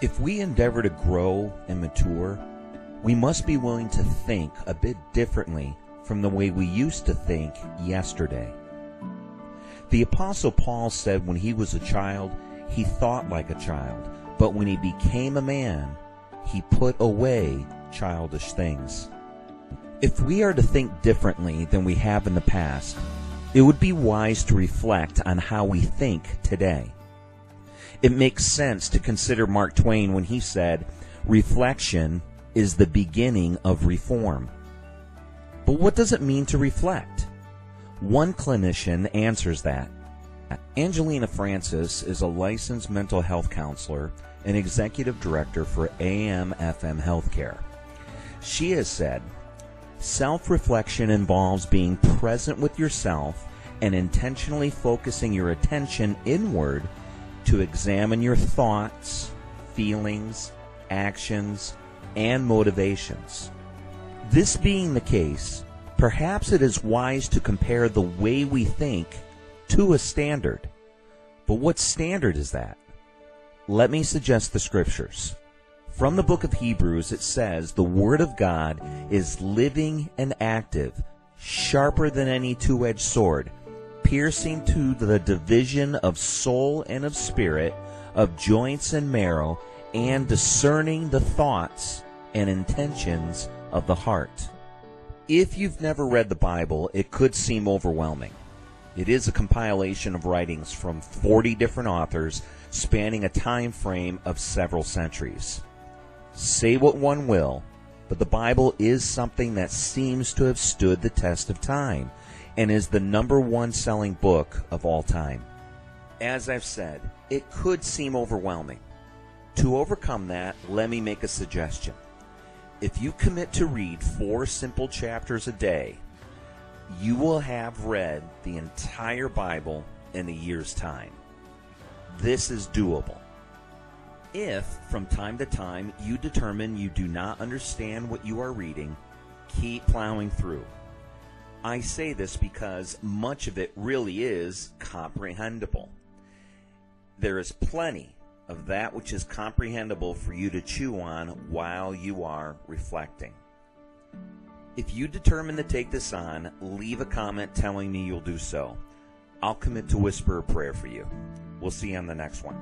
If we endeavor to grow and mature, we must be willing to think a bit differently from the way we used to think yesterday. The Apostle Paul said when he was a child, he thought like a child, but when he became a man, he put away childish things. If we are to think differently than we have in the past, it would be wise to reflect on how we think today. It makes sense to consider Mark Twain when he said, "Reflection is the beginning of reform." But what does it mean to reflect? One clinician answers that. Angelina Francis is a licensed mental health counselor and executive director for AM/FM Healthcare. She has said, self-reflection involves being present with yourself and intentionally focusing your attention inward to examine your thoughts, feelings, actions, and motivations. This being the case, perhaps it is wise to compare the way we think to a standard. But what standard is that? Let me suggest the scriptures. From the book of Hebrews, it says, "The word of God is living and active, sharper than any two-edged sword, piercing to the division of soul and of spirit, of joints and marrow, and discerning the thoughts and intentions of the heart." If you've never read the Bible, it could seem overwhelming. It is a compilation of writings from 40 different authors spanning a time frame of several centuries. Say what one will, but the Bible is something that seems to have stood the test of time and is the #1 selling book of all time. As I've said, it could seem overwhelming. To overcome that, let me make a suggestion. If you commit to read 4 simple chapters a day, you will have read the entire Bible in a year's time. This is doable. If, from time to time, you determine you do not understand what you are reading, keep plowing through. I say this because much of it really is comprehensible. There is plenty of that which is comprehensible for you to chew on while you are reflecting. If you determine to take this on, leave a comment telling me you'll do so. I'll commit to whisper a prayer for you. We'll see you on the next one.